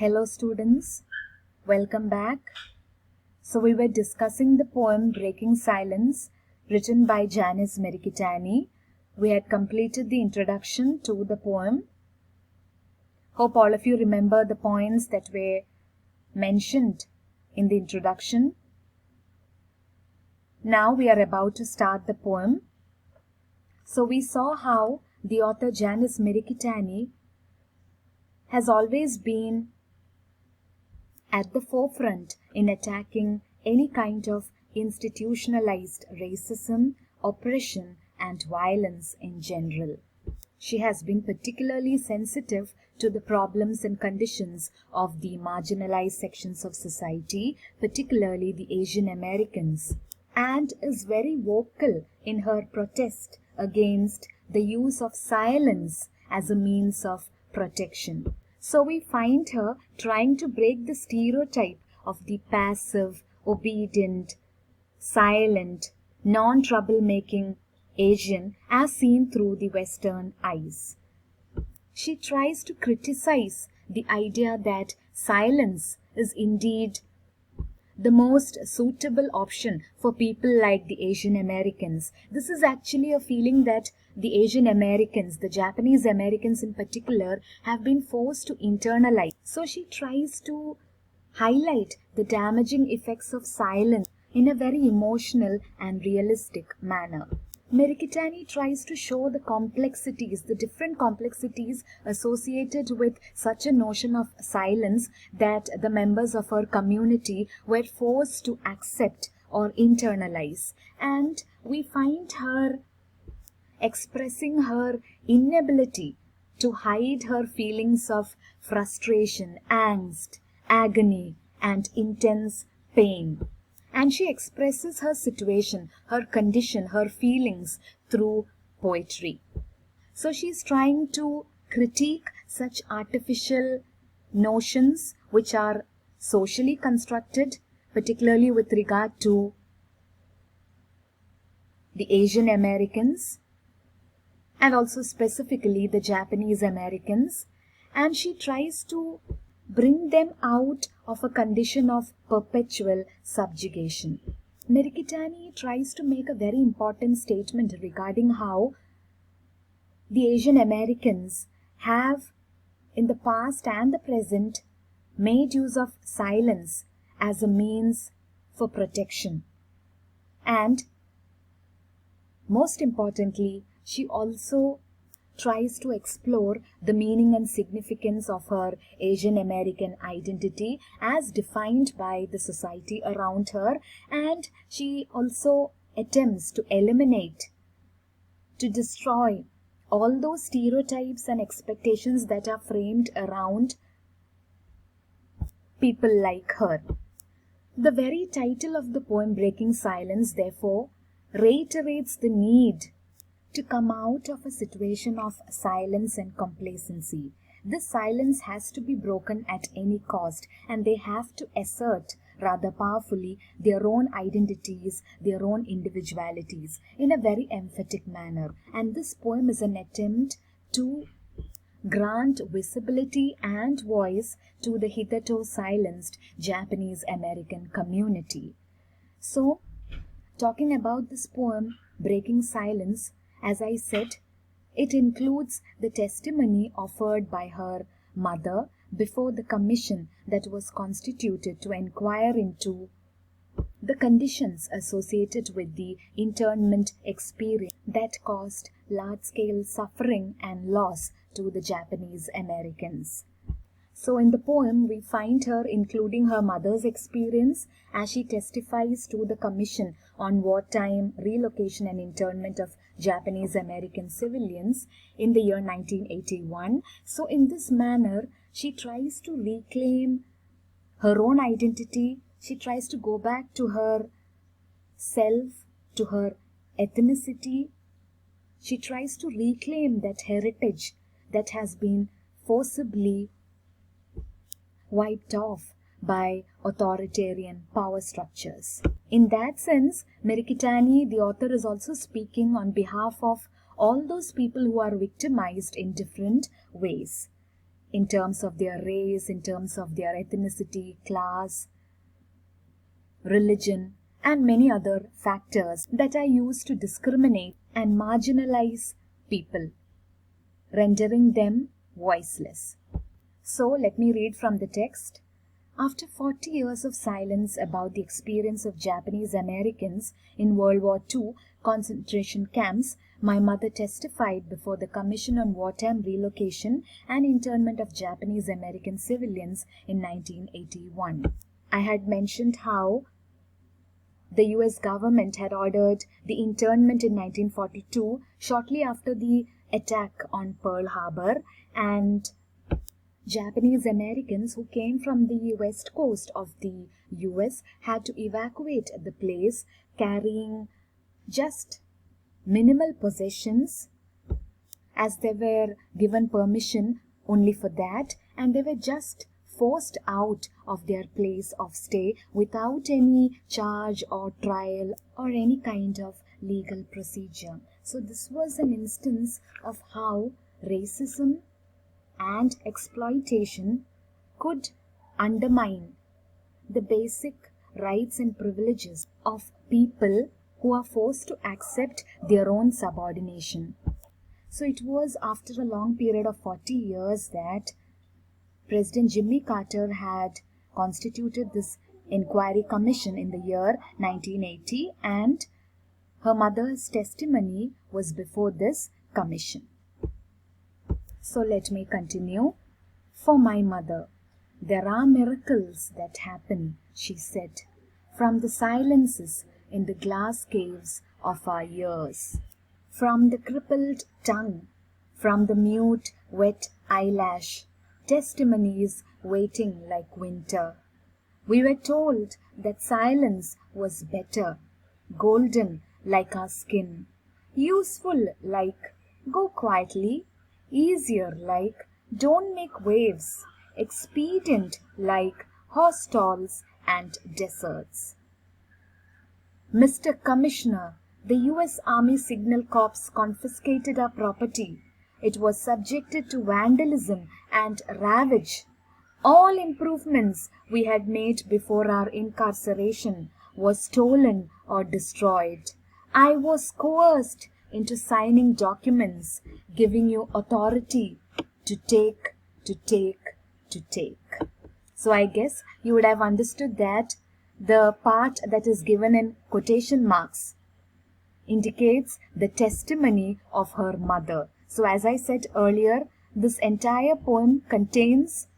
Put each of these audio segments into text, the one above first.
Hello students, welcome back. So we were discussing the poem Breaking Silence written by Janice Merikitani. We had completed the introduction to the poem. Hope all of you remember the points that were mentioned in the introduction. Now we are about to start the poem. So we saw how the author Janice Merikitani has always been at the forefront in attacking any kind of institutionalized racism, oppression, and violence in general. She has been particularly sensitive to the problems and conditions of the marginalized sections of society, particularly the Asian Americans, and is very vocal in her protest against the use of silence as a means of protection. So we find her trying to break the stereotype of the passive, obedient, silent, non-troublemaking Asian as seen through the Western eyes. She tries to criticize the idea that silence is indeed the most suitable option for people like the Asian Americans. This is actually a feeling that the Asian Americans, the Japanese Americans in particular, have been forced to internalize. So she tries to highlight the damaging effects of silence in a very emotional and realistic manner. Merikitani tries to show the complexities, the different complexities associated with such a notion of silence that the members of her community were forced to accept or internalize. And we find her expressing her inability to hide her feelings of frustration, angst, agony, and intense pain. And she expresses her situation, her condition, her feelings through poetry. So she's trying to critique such artificial notions which are socially constructed, particularly with regard to the Asian Americans and also specifically the Japanese Americans. And she tries to bring them out of a condition of perpetual subjugation. Merikitani tries to make a very important statement regarding how the Asian Americans have, in the past and the present, made use of silence as a means for protection. And most importantly, she also tries to explore the meaning and significance of her Asian American identity as defined by the society around her, and she also attempts to eliminate, to destroy all those stereotypes and expectations that are framed around people like her. The very title of the poem, Breaking Silence, therefore, reiterates the need to come out of a situation of silence and complacency. This silence has to be broken at any cost, and they have to assert rather powerfully their own identities, their own individualities in a very emphatic manner. And this poem is an attempt to grant visibility and voice to the hitherto silenced Japanese American community. So, talking about this poem, Breaking Silence, as I said, it includes the testimony offered by her mother before the commission that was constituted to inquire into the conditions associated with the internment experience that caused large-scale suffering and loss to the Japanese Americans. So in the poem, we find her including her mother's experience as she testifies to the Commission on Wartime Relocation and Internment of Japanese American Civilians in the year 1981. So in this manner, she tries to reclaim her own identity. She tries to go back to her self, to her ethnicity. She tries to reclaim that heritage that has been forcibly wiped off by authoritarian power structures. In that sense, Merikitani, the author, is also speaking on behalf of all those people who are victimized in different ways. in terms of their race, in terms of their ethnicity, class, religion, and many other factors that are used to discriminate and marginalize people, rendering them voiceless. So let me read from the text. After 40 years of silence about the experience of Japanese Americans in World War II concentration camps, my mother testified before the Commission on Wartime Relocation and Internment of Japanese American Civilians in 1981. I had mentioned how the US government had ordered the internment in 1942, shortly after the attack on Pearl Harbor, and Japanese Americans who came from the west coast of the US had to evacuate the place carrying just minimal possessions, as they were given permission only for that, and they were just forced out of their place of stay without any charge or trial or any kind of legal procedure. So this was an instance of how racism and exploitation could undermine the basic rights and privileges of people who are forced to accept their own subordination. So it was after a long period of 40 years that President Jimmy Carter had constituted this inquiry commission in the year 1980, and her mother's testimony was before this commission. So let me continue. For my mother, there are miracles that happen, she said, from the silences in the glass caves of our ears, from the crippled tongue, from the mute, wet eyelash, testimonies waiting like winter. We were told that silence was better, golden like our skin, useful like go quietly, easier like don't make waves, expedient like hostels and deserts. Mr. Commissioner, the U.S. Army Signal Corps confiscated our property. It was subjected to vandalism and ravage. All improvements we had made before our incarceration were stolen or destroyed. I was coerced into signing documents giving you authority to take. So I guess you would have understood that the part that is given in quotation marks indicates the testimony of her mother. So as I said earlier, this entire poem contains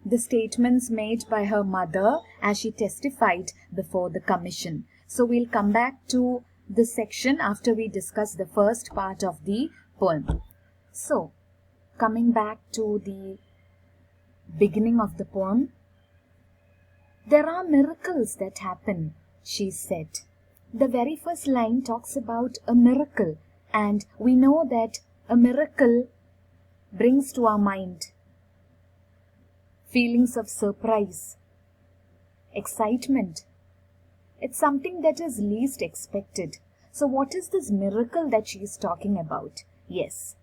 the statements made by her mother as she testified before the commission. So we'll come back to this section after we discuss the first part of the poem. So, coming back to the beginning of the poem, there are miracles that happen, she said. The very first line talks about a miracle, and we know that a miracle brings to our mind feelings of surprise, excitement. It's something that is least expected. So what is this miracle that she is talking about? Yes.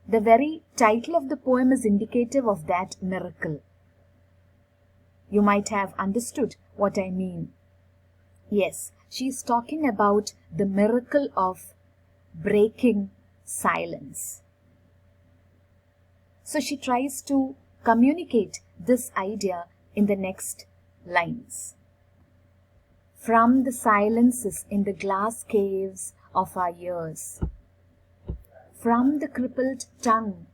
The very title of the poem is indicative of that miracle. You might have understood what I mean. Yes, she is talking about the miracle of breaking silence. So she tries to communicate this idea in the next lines. From the silences in the glass caves of our ears, from the crippled tongue,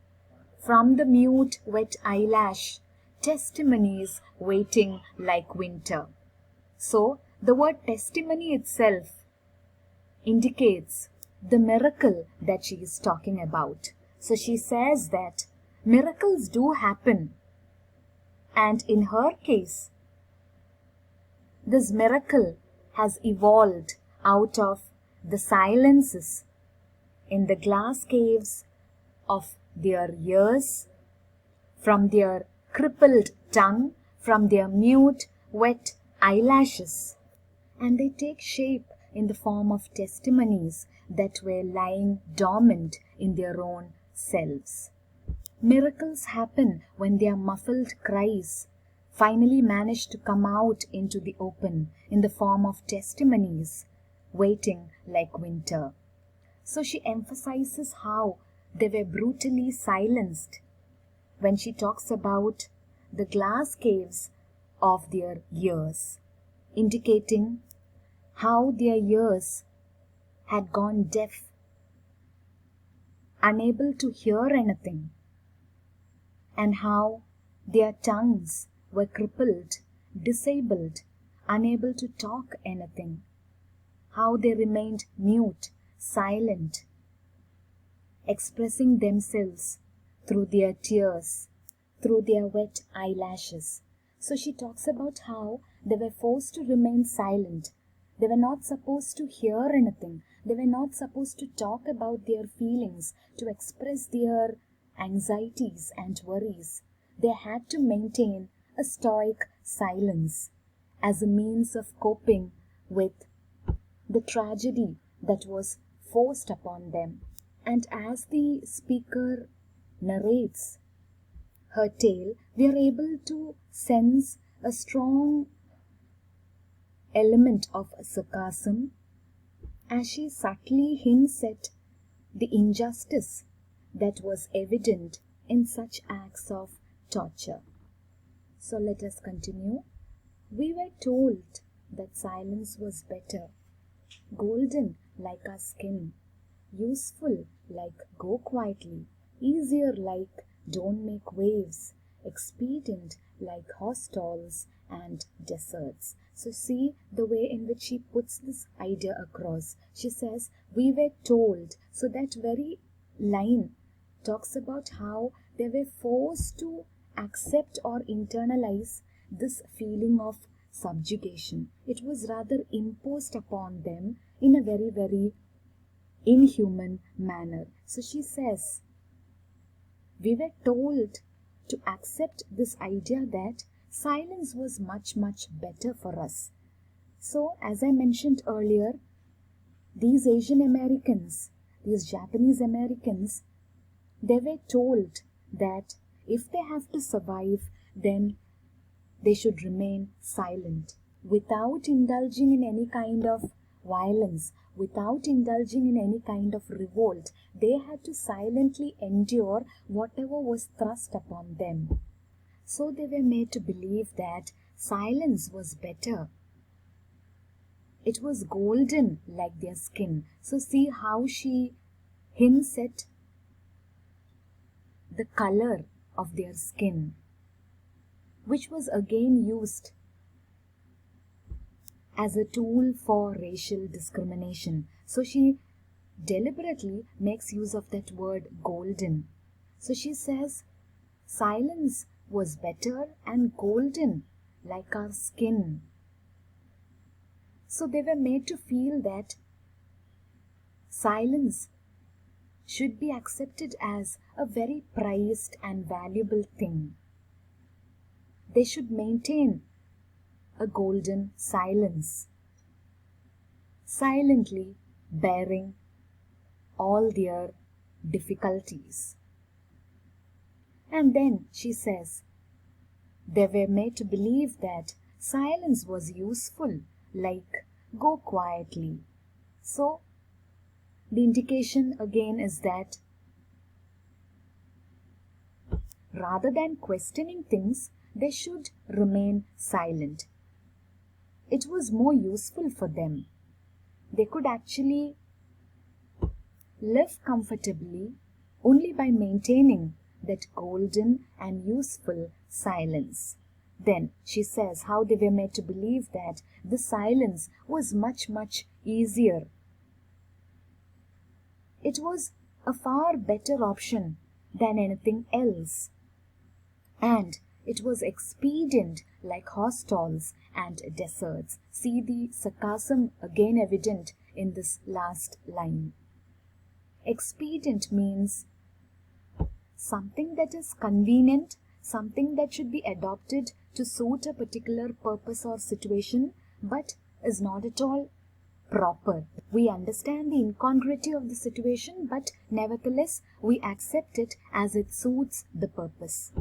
from the mute wet eyelash, testimonies waiting like winter. So the word testimony itself indicates the miracle that she is talking about. So she says that miracles do happen, and in her case, this miracle has evolved out of the silences in the glass caves of their ears, from their crippled tongue, from their mute, wet eyelashes, and they take shape in the form of testimonies that were lying dormant in their own selves. Miracles happen when their muffled cries finally manage to come out into the open in the form of testimonies, waiting like winter. So she emphasizes how they were brutally silenced when she talks about the glass caves of their ears, indicating how their ears had gone deaf, unable to hear anything, and how their tongues were crippled, disabled, unable to talk anything, how they remained mute, silent, expressing themselves through their tears, through their wet eyelashes. So she talks about how they were forced to remain silent. They were not supposed to hear anything. They were not supposed to talk about their feelings, to express their anxieties and worries. They had to maintain a stoic silence as a means of coping with the tragedy that was forced upon them. And as the speaker narrates her tale, we are able to sense a strong element of sarcasm as she subtly hints at the injustice that was evident in such acts of torture. So let us continue. We were told that silence was better, golden like our skin, useful like go quietly, easier like don't make waves, expedient like hostels and deserts. So see the way in which she puts this idea across. She says, we were told. So that very line talks about how they were forced to accept or internalize this feeling of subjugation. It was rather imposed upon them in a very, very inhuman manner. So she says, we were told to accept this idea that silence was much, much better for us. So, as I mentioned earlier, these Asian Americans, these Japanese Americans, they were told that if they have to survive, then they should remain silent without indulging in any kind of violence, without indulging in any kind of revolt. They had to silently endure whatever was thrust upon them. So they were made to believe that silence was better. It was golden like their skin. So see how she hints at the color of their skin, which was again used as a tool for racial discrimination. So she deliberately makes use of that word golden. So she says, silence was better and golden like our skin. So they were made to feel that silence should be accepted as a very prized and valuable thing. They should maintain a golden silence, silently bearing all their difficulties. And then she says, they were made to believe that silence was useful, like go quietly. So, the indication again is that rather than questioning things, they should remain silent. It was more useful for them. They could actually live comfortably only by maintaining that golden and useful silence. Then she says how they were made to believe that the silence was much, much easier. It was a far better option than anything else. And it was expedient like hostels and deserts. See the sarcasm again evident in this last line. Expedient means something that is convenient, something that should be adopted to suit a particular purpose or situation, but is not at all proper. We understand the incongruity of the situation, but nevertheless we accept it as it suits the purpose.